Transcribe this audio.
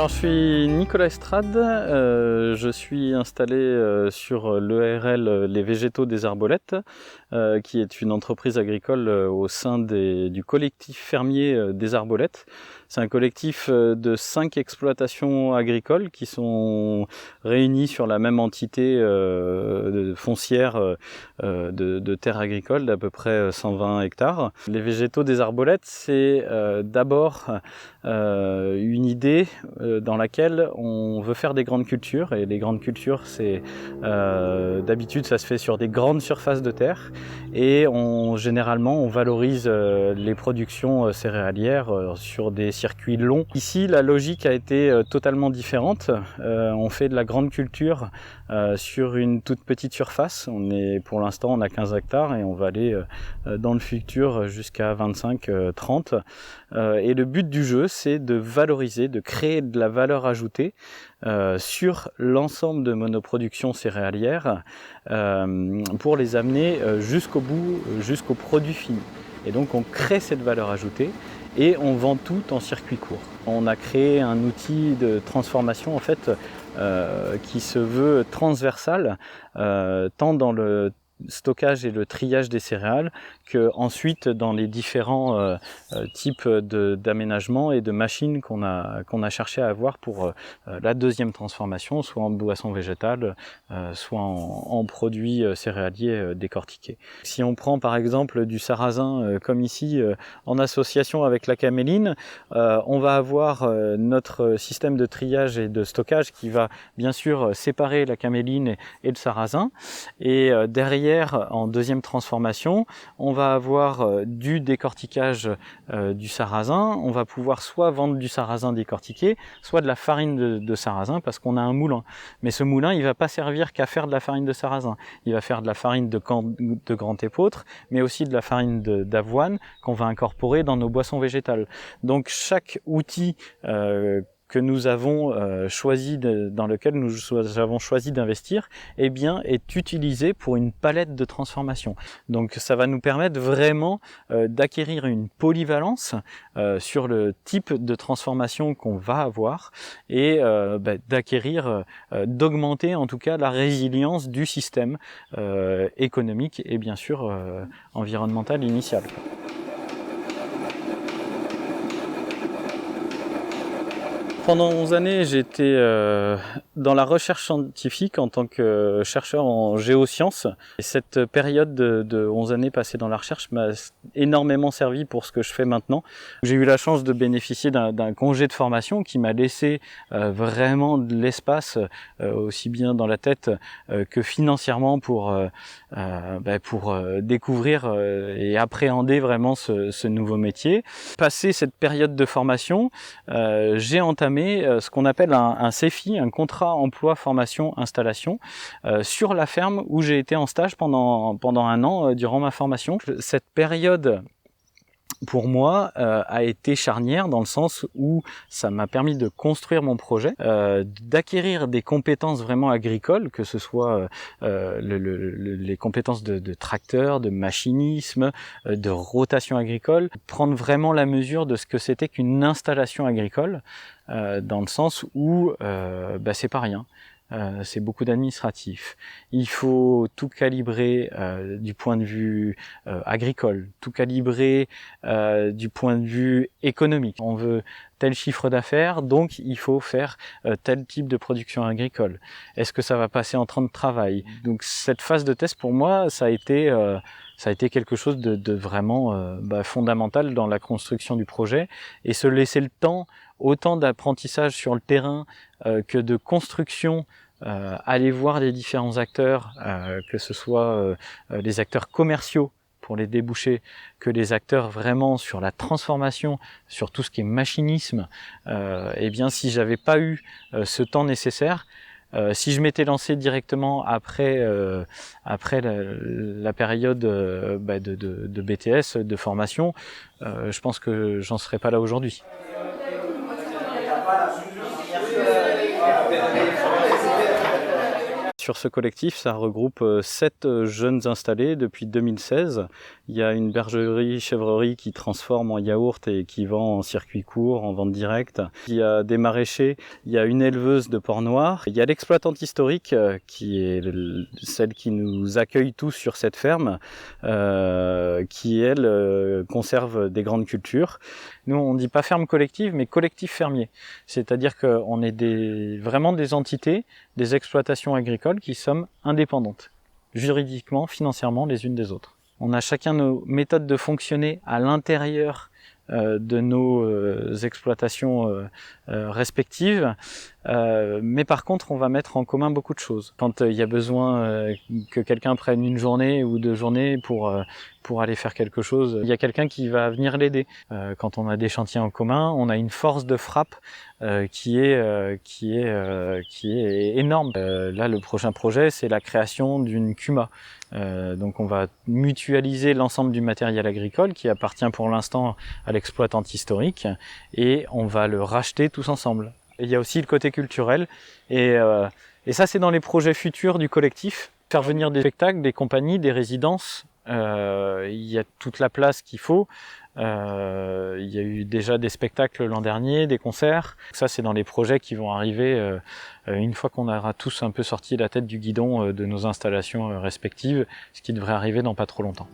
Alors je suis Nicolas Estrade, je suis installé sur l'EARL Les Végétaux des Arbolettes, qui est une entreprise agricole au sein du collectif fermier des Arbolettes. C'est un collectif de 5 exploitations agricoles qui sont réunies sur la même entité foncière de terres agricoles d'à peu près 120 hectares. Les Végétaux des Arbolettes, c'est d'abord une idée dans laquelle on veut faire des grandes cultures, et les grandes cultures, c'est d'habitude ça se fait sur des grandes surfaces de terre, et généralement on valorise les productions céréalières sur des circuits longs. Ici la logique a été totalement différente. On fait de la grande culture sur une toute petite surface. Pour l'instant on a 15 hectares et on va aller dans le futur jusqu'à 25-30. Et le but du jeu, c'est de valoriser, de créer de la valeur ajoutée sur l'ensemble de monoproductions céréalières pour les amener jusqu'au bout, jusqu'au produit fini. Et donc on crée cette valeur ajoutée et on vend tout en circuit court. On a créé un outil de transformation en fait qui se veut transversal, tant dans le stockage et le triage des céréales, que ensuite dans les différents types d'aménagements et de machines qu'on a cherché à avoir pour la deuxième transformation, soit en boisson végétale, soit en produits céréaliers décortiqués. Si on prend par exemple du sarrasin comme ici en association avec la caméline, on va avoir notre système de triage et de stockage qui va bien sûr séparer la caméline et le sarrasin, et derrière en deuxième transformation on va avoir du décortiquage du sarrasin. On va pouvoir soit vendre du sarrasin décortiqué, soit de la farine de sarrasin, parce qu'on a un moulin. Mais ce moulin, il va pas servir qu'à faire de la farine de sarrasin. Il va faire de la farine de grand épeautre, mais aussi de la farine d'avoine qu'on va incorporer dans nos boissons végétales. Donc chaque outil que nous avons dans lequel nous avons choisi d'investir, eh bien, est utilisé pour une palette de transformation. Donc ça va nous permettre vraiment d'acquérir une polyvalence sur le type de transformation qu'on va avoir, et d'augmenter en tout cas la résilience du système économique et bien sûr environnemental initial. Pendant 11 années, j'étais dans la recherche scientifique en tant que chercheur en géosciences. Et cette période de 11 années passées dans la recherche m'a énormément servi pour ce que je fais maintenant. J'ai eu la chance de bénéficier d'un congé de formation qui m'a laissé vraiment de l'espace, aussi bien dans la tête que financièrement, pour découvrir et appréhender vraiment ce nouveau métier. Passé cette période de formation, j'ai entamé ce qu'on appelle un CEFI, un contrat emploi formation installation, sur la ferme où j'ai été en stage pendant un an durant ma formation. Cette période pour moi a été charnière dans le sens où ça m'a permis de construire mon projet, d'acquérir des compétences vraiment agricoles, que ce soit les compétences de tracteur, de machinisme, de rotation agricole, prendre vraiment la mesure de ce que c'était qu'une installation agricole, dans le sens où c'est pas rien. C'est beaucoup d'administratif. Il faut tout calibrer du point de vue agricole, tout calibrer du point de vue économique. On veut tel chiffre d'affaires, donc il faut faire tel type de production agricole. Est-ce que ça va passer en temps de travail? Donc cette phase de test pour moi, ça a été quelque chose de vraiment fondamental dans la construction du projet, et se laisser le temps, autant d'apprentissage sur le terrain que de construction, aller voir les différents acteurs, que ce soit les acteurs commerciaux pour les débouchés, que les acteurs vraiment sur la transformation, sur tout ce qui est machinisme. Eh bien, si j'avais pas eu ce temps nécessaire, si je m'étais lancé directement après la période de BTS, de formation, je pense que j'en serais pas là aujourd'hui. Sur ce collectif, ça regroupe 7 jeunes installés depuis 2016. Il y a une bergerie-chèvrerie qui transforme en yaourt et qui vend en circuit court, en vente directe. Il y a des maraîchers, il y a une éleveuse de porc noir. Il y a l'exploitante historique qui est celle qui nous accueille tous sur cette ferme, qui elle conserve des grandes cultures. Nous on dit pas ferme collective mais collectif fermier. C'est-à-dire qu'on est vraiment des entités, des exploitations agricoles qui sommes indépendantes, juridiquement, financièrement les unes des autres. On a chacun nos méthodes de fonctionner à l'intérieur de nos exploitations respectives, mais par contre on va mettre en commun beaucoup de choses. Quand il y a besoin que quelqu'un prenne une journée ou 2 journées pour aller faire quelque chose, il y a quelqu'un qui va venir l'aider. Quand on a des chantiers en commun, on a une force de frappe qui est énorme. Là, le prochain projet, c'est la création d'une CUMA. Donc on va mutualiser l'ensemble du matériel agricole qui appartient pour l'instant à l'exploitante historique et on va le racheter tous ensemble. Et il y a aussi le côté culturel et ça c'est dans les projets futurs du collectif. Faire venir des spectacles, des compagnies, des résidences, il y a toute la place qu'il faut. Il y a eu déjà des spectacles l'an dernier, des concerts. Ça c'est dans les projets qui vont arriver une fois qu'on aura tous un peu sorti la tête du guidon de nos installations respectives, ce qui devrait arriver dans pas trop longtemps.